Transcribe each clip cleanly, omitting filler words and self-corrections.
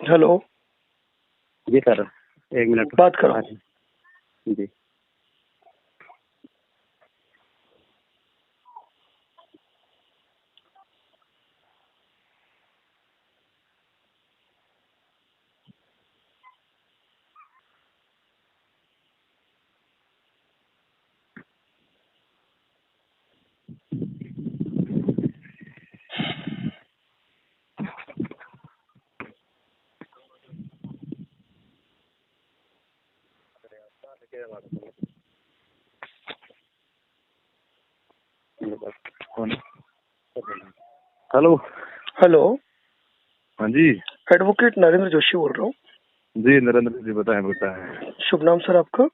Hello. जी sir, 1 minute बात करो। हाँ जी जी। हेलो। हेलो। हाँ जी। एडवोकेट नरेंद्र जोशी बोल रहा हूँ। जी नरेंद्र जी, बताएं। शुभ नाम सर आपका?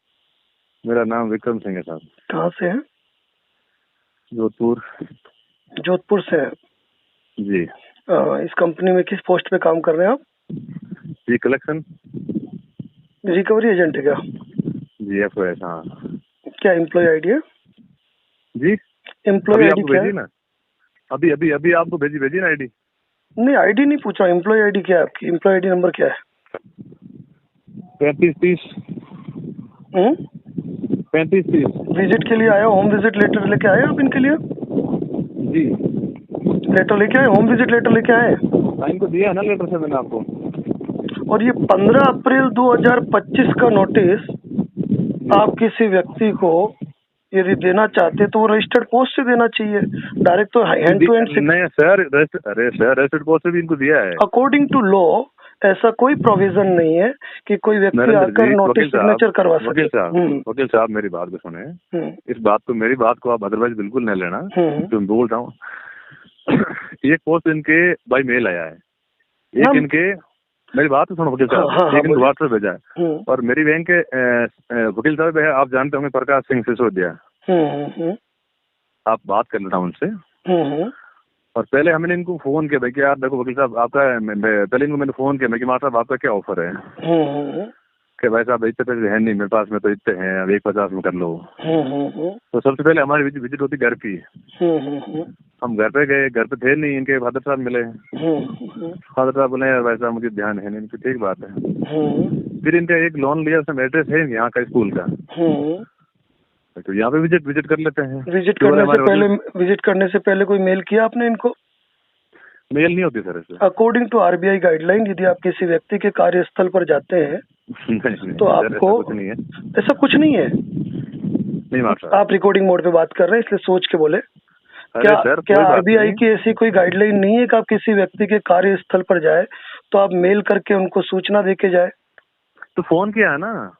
मेरा नाम विक्रम सिंह है साहब। कहाँ से है? जोधपुर। जोधपुर से है। जी। इस कंपनी में किस पोस्ट पे काम कर रहे हैं आप? जी कलेक्शन। रिकवरी एजेंट है क्या? जी FOS। हाँ क्या एम्प्लॉय आईडी है? जी। एम्प्लॉय अभी आईडी आपको क्या है? भेजी ना, अभी आपको भेजी ना ID। नहीं, आईडी नहीं पूछा, एम्प्लॉय आईडी क्या है आपकी? एम्प्लॉय आईडी नंबर क्या है? 3530। 3530। विजिट के लिए आया, होम विजिट लेटर लेके आए आप इनके लिए? जी। लेटर लेके आए, होम विजिट लेटर लेके आए? टाइम को दिया है ना लेटर से मैंने आपको। और ये 15 अप्रैल 2025 का नोटिस जी। आप किसी व्यक्ति को यदि देना चाहते तो वो रजिस्टर्ड पोस्ट से देना चाहिए, डायरेक्ट तो हैंड टू हैंड। नहीं सर, अरे सर रजिस्टर्ड पोस्ट से भी इनको दिया है। अकॉर्डिंग टू लॉ ऐसा कोई प्रोविजन नहीं है कि कोई व्यक्ति नरेंद्र आकर जी, नोटिस सिग्नेचर करवा सके। वकील साहब मेरी बात को सुने। मेरी बात को आप अदरवाइज बिल्कुल नहीं लेना जो मैं बोल रहा हूँ। एक पोस्ट इनके बाई मेल आया है, एक इनके, मेरी बात तो सुनो वकील साहब, एक इनको व्हाट्सएप भेजा है और मेरी बैंक के वकील साहब है, आप जानते होंगे प्रकाश सिंह सिसोदिया। आप बात कर लेना उनसे। और पहले हमने इनको फोन किया भाई कि यार देखो वकील साहब आपका, पहले इनको मैंने फोन किया मैं कि मास्टर साहब आपका क्या ऑफर है। कि भाई साहब इतने पैसे है नहीं मेरे पास में, तो इतने हैं, अब 150 में कर लो। तो सबसे पहले हमारी विजिट होती घर की। हम घर पे गए, घर पे थे नहीं, इनके फादर साहब मिले। फादर साहब बोले यार भाई साहब मुझे ध्यान है नहीं। इनकी ठीक बात है। फिर इनका एक लोन लिया, उसमें एड्रेस है यहाँ का स्कूल का, तो यहाँ पे विजिट कर लेते हैं। विजिट करने से पहले कोई मेल किया आपने इनको? मेल नहीं होती सर ऐसे। अकॉर्डिंग टू RBI गाइडलाइन यदि आप किसी व्यक्ति के कार्यस्थल पर जाते हैं नहीं, तो आपको ऐसा कुछ नहीं है। ऐसा कुछ नहीं है। नहीं मास्टर, आप रिकॉर्डिंग मोड पे बात कर रहे हैं इसलिए सोच के बोले। अरे सर क्या RBI की ऐसी कोई गाइडलाइन नहीं है कि आप किसी व्यक्ति के कार्यस्थल पर जाए तो आप मेल करके उनको सूचना देके जाए? तो फोन किया है ना।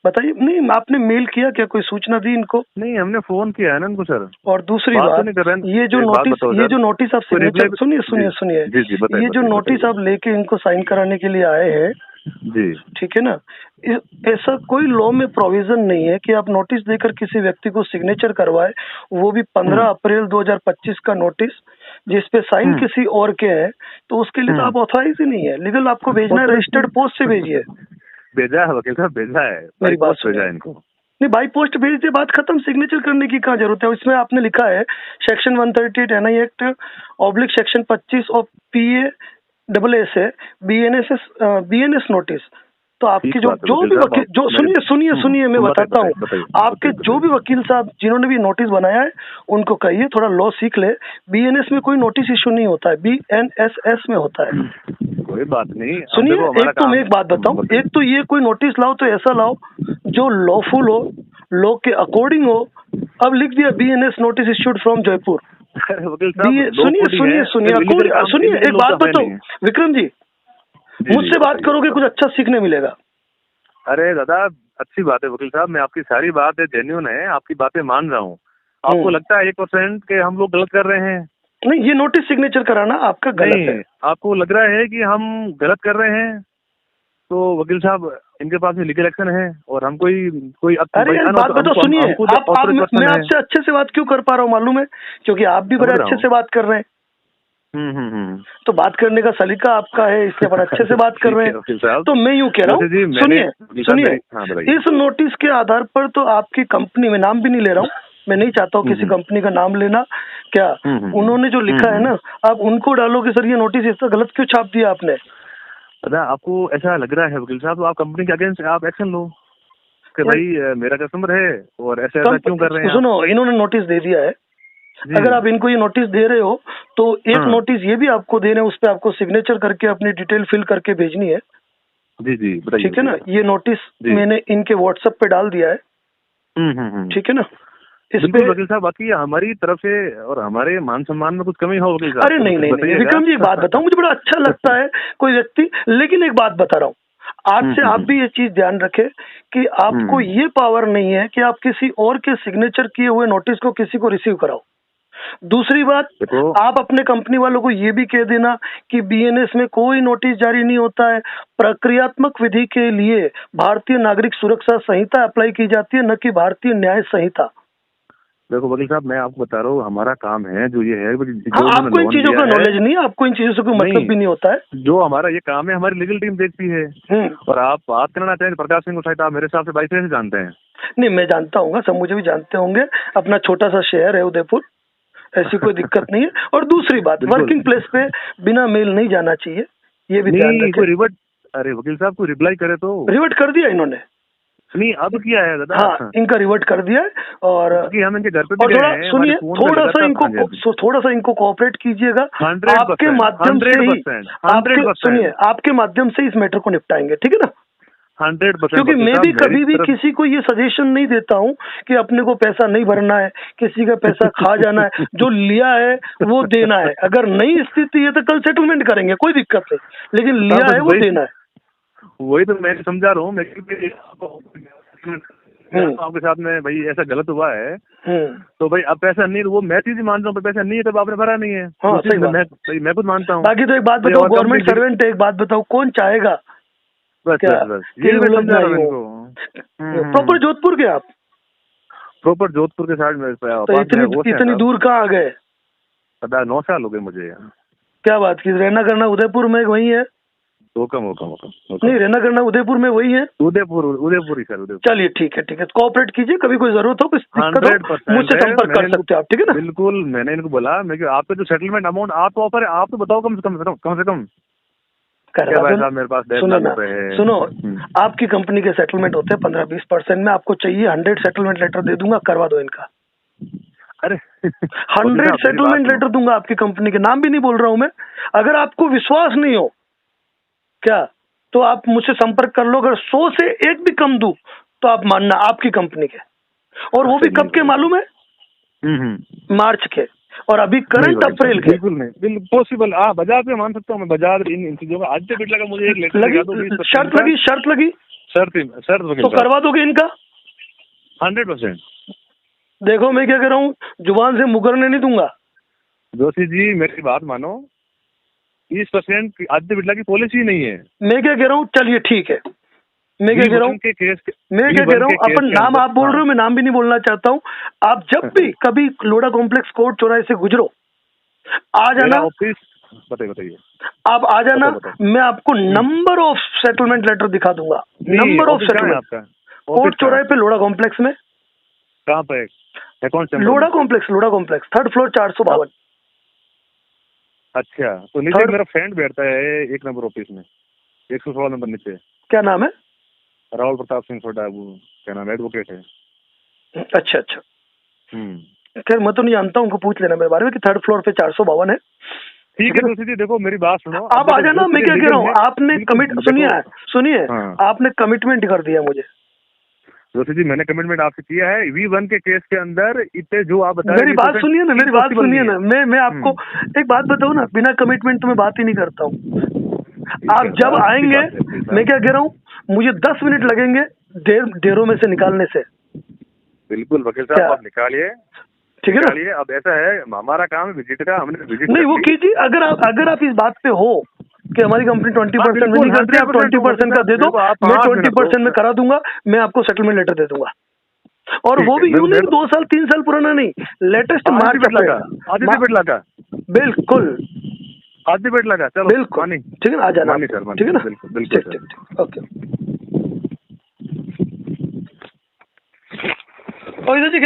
बताइए। नहीं, आपने मेल किया क्या? कोई सूचना दी इनको? नहीं, हमने फोन किया है ना इनको सर। और दूसरी बात, ये जो नोटिस आप सिग्नेचर, सुनिए, ये जो नोटिस आप लेके इनको साइन कराने के लिए आए हैं जी, ठीक है ना, ऐसा कोई लॉ में प्रोविजन नहीं है कि आप नोटिस देकर किसी व्यक्ति को सिग्नेचर करवाए, वो भी 15 अप्रैल 2025 का नोटिस जिसपे साइन किसी और के हैं, तो उसके लिए तो आप ऑथराइज ही नहीं है। लीगल आपको भेजना है, रजिस्टर्ड पोस्ट से भेजिए। भेजा है वकील साहब, भेजा है, मेरी बात भेजा है इनको। नहीं, बाई पोस्ट भेज दे, बात खत्म। सिग्नेचर करने की क्या जरूरत है? इसमें आपने लिखा है section 138 NI act oblique section 25 और PA SS BNS नोटिस। तो आपके जो भी वकील, जो सुनिए मैं बताता हूँ, आपके जो भी वकील साहब जिन्होंने भी नोटिस बनाया है उनको कहिए थोड़ा लॉ सीख ले। BNS में कोई नोटिस इशू नहीं होता है, BNSS में होता है। कोई बात नहीं। सुनिए, एक तो मैं एक बात बताऊं, एक तो ये कोई नोटिस लाओ तो ऐसा लाओ जो लॉफुल हो, लॉ के अकॉर्डिंग हो। अब लिख दिया BNS notice issued from Jaipur. सुनिए एक बात बताओ विक्रम जी, मुझसे बात करोगे कुछ अच्छा सीखने मिलेगा। अरे दादा अच्छी बात है वकील साहब, मैं आपकी सारी बात है जेन्युइन है, आपकी बातें मान रहा हूँ। आपको लगता है 1% के हम लोग गलत कर रहे हैं? नहीं, ये नोटिस सिग्नेचर कराना आपका गलत है। आपको लग रहा है कि हम गलत कर रहे हैं तो वकील साहब इनके पास में लीगल एक्शन है और हम कोई अरे बात बताओ, सुनिए मैं आपसे अच्छे से बात क्यों कर पा रहा हूँ मालूम है? क्योंकि आप भी बड़े अच्छे से बात कर रहे हैं। तो बात करने का सलीका आपका है, इसलिए बड़ा अच्छे से बात कर रहे हैं। तो मैं यूँ कह रहा हूँ, सुनिए इस नोटिस के आधार पर तो आपकी कंपनी में, नाम भी नहीं ले रहा हूँ, मैं नहीं चाहता हूँ किसी कंपनी का नाम लेना, क्या उन्होंने जो लिखा है ना, आप उनको डालो कि सर ये नोटिस इतना गलत क्यों छाप दिया आपने। दादा आपको ऐसा लग रहा है वकील साहब, तो आप कंपनी के अगेंस्ट आप एक्शन लो कि भाई मेरा कस्टमर है और ऐसा क्यों कर रहे हैं। सुनो, इन्होंने नोटिस दे दिया है, अगर आप इनको ये नोटिस दे रहे हो तो एक नोटिस ये भी आपको देना है, उस पर आपको सिग्नेचर करके अपनी डिटेल फिल करके भेजनी है। जी जी बताइए। ठीक है ना, ये नोटिस मैंने इनके व्हाट्सएप पे डाल दिया है। ठीक है ना, इस पे वकील साहब बाकी हमारी तरफ से और हमारे मान सम्मान में कुछ कमी हो वकील साहब? अरे नहीं नहीं नहीं विक्रम जी, एक बात बताऊं, मुझे बड़ा अच्छा लगता है कोई व्यक्ति, लेकिन एक बात बता रहा हूँ, आज से आप भी ये चीज ध्यान रखें कि आपको ये पावर नहीं है कि आप किसी और के सिग्नेचर किए हुए नोटिस को किसी को रिसीव कराओ। दूसरी बात, आप अपने कंपनी वालों को ये भी कह देना कि बीएनएस में कोई नोटिस जारी नहीं होता है, प्रक्रियात्मक विधि के लिए भारतीय नागरिक सुरक्षा संहिता अप्लाई की जाती है, न कि भारतीय न्याय संहिता। देखो वकील साहब मैं आपको बता रहा हूँ, हमारा काम है जो ये है। आपको इन चीजों का नॉलेज नहीं है, आपको इन चीजों से कोई मतलब भी नहीं होता है। जो हमारा ये काम है हमारी लीगल टीम देखती है। और आप बात करना चाहें प्रकाश सिंह उठाई, आप मेरे हिसाब से बाई से जानते हैं। नहीं मैं जानता हूँ, सब मुझे भी जानते होंगे, अपना छोटा सा शहर है उदयपुर, ऐसी कोई दिक्कत नहीं है। और दूसरी बात, वर्किंग प्लेस पे बिना मेल नहीं जाना चाहिए, ये भी ध्यान रखें। रिवर्ट, अरे वकील साहब को रिप्लाई करे तो रिवर्ट कर दिया इन्होंने? नहीं अब किया है दादा। हाँ इनका रिवर्ट कर दिया है। और हम इनके घर पे भी थोड़ा सुनिए, थोड़ा सा इनको कोऑपरेट कीजिएगा, आपके माध्यम से ही, सुनिए आपके माध्यम से इस मैटर को निपटाएंगे, ठीक है ना? 100%। क्योंकि मैं भी कभी भी किसी को ये सजेशन नहीं देता हूँ कि अपने को पैसा नहीं भरना है, किसी का पैसा खा जाना है, जो लिया है वो देना है। अगर नई स्थिति है तो कल सेटलमेंट करेंगे, कोई दिक्कत नहीं, लेकिन लिया है वो देना है। वही तो मैं समझा रहा हूँ, मैं आपके साथ में भाई ऐसा गलत हुआ है तो भाई अब पैसा नहीं, वो मैं चीज मान रहा हूँ, पैसा नहीं है तब आपने भरा नहीं है। हाँ, सही बात। मैं खुद मानता हूँ। बाकी तो एक बात बताओ, गवर्नमेंट सर्वेंट है, एक बात बताओ, कौन चाहेगा प्रॉपर जोधपुर के? आप प्रॉपर जोधपुर के साइड में? तो इतनी दूर कहाँ आ गए? 9 साल हो गए मुझे। क्या बात की, रहना करना उदयपुर में वही है? नहीं, रहना करना उदयपुर में वही है? उदयपुर ही सर, उदयपुर। चलिए ठीक है, कोऑपरेट कीजिए, कभी कोई जरूरत हो, कुछ दिक्कत हो मुझसे संपर्क कर सकते हो आप, ठीक है ना? बिल्कुल, मैंने इनको बोला मैं कि आपका जो सेटलमेंट अमाउंट आप ऑफर है आप तो बताओ कम से कम मेरे पास। सुनो आपकी कंपनी के सेटलमेंट होते हैं 15-20% में, आपको चाहिए 100 सेटलमेंट लेटर दे दूंगा, करवा दो इनका। अरे 100 सेटलमेंट लेटर दूंगा आपकी कंपनी के, नाम भी नहीं बोल रहा हूं मैं। अगर आपको विश्वास नहीं हो क्या तो आप मुझसे संपर्क कर लो, अगर 100 से 1 भी कम दूं तो आप मानना, आपकी कंपनी के। और वो भी कब के मालूम है? मार्च के, और अभी करंट अप्रैल के। बिल्कुल पॉसिबल। बजाज पे मान सकता हूँ मैं, बजाज इन चीजों का। आज बिट लगा मुझे, एक लेटर शर्त लगी तो करवा दोगे इनका? 100%। देखो मैं क्या कह रहा हूँ, जुबान से मुकरने नहीं दूंगा। जोशी जी मेरी बात मानो, 30% आदित्य बिरला की पॉलिसी नहीं है। मैं क्या कह रहा हूँ, चलिए ठीक है, मैं क्या कह रहा हूँ, अपन नाम आप बोल रहे हो, मैं नाम भी नहीं बोलना चाहता हूँ। आप जब भी कभी लोढ़ा कॉम्प्लेक्स कोर्ट चौराहे से गुजरो, आ जाना, बताइए आप आ जाना, मैं आपको नंबर ऑफ सेटलमेंट लेटर दिखा दूंगा। नंबर ऑफ सेटलमेंट कोर्ट चौराहे पे, लोढ़ा कॉम्प्लेक्स में। कहाँ पे? Lodha complex 3rd floor 452। अच्छा, तो नीचे मेरा फ्रेंड बैठता है 1 नंबर ऑफिस में, 116 नंबर नीचे। क्या नाम है? राहुल प्रताप सिंह सोडा, वो क्या नाम है, एडवोकेट है। अच्छा। खैर मैं तो नहीं जानता हूँ, उनको पूछ लेना मेरे बारे में कि 3rd फ्लोर पे 452 है। ठीक है जोशी जी, देखो मेरी बात सुनो, आप आ जाना। मैं क्या कह रहा हूँ, आपने सुनिए आपने कमिटमेंट कर दिया मुझे। जोशी जी मैंने कमिटमेंट आपसे किया है, V1 के केस के अंदर इतने जो आप बता, मेरी बात सुनिए ना, मैं आपको एक बात बताऊँ ना, बिना कमिटमेंट तो मैं बात ही नहीं करता हूँ। आप जब आएंगे, मैं क्या कह रहा हूँ, मुझे 10 मिनट लगेंगे डेरों में से निकालने से। बिल्कुल वकील साहब आप निकालिए, ठीक है ना? अब ऐसा है हमारा काम विजिट का, हमने विजिट नहीं वो कीजिए। अगर आप इस बात पे हो कि हमारी कंपनी 20% में नहीं करती, आप 20% का दे दो, मैं 20% में करा दूंगा, मैं आपको सेटलमेंट लेटर दे दूंगा। और वो भी यूं नहीं 2 साल 3 साल पुराना नहीं, लेटेस्ट मार्च लगा। बिल्कुल आदि बेट लगा। चलो बिल्कुल ठीक है ना, आ जाना सर, ठीक है ना? बिल्कुल ओके। और इधर जी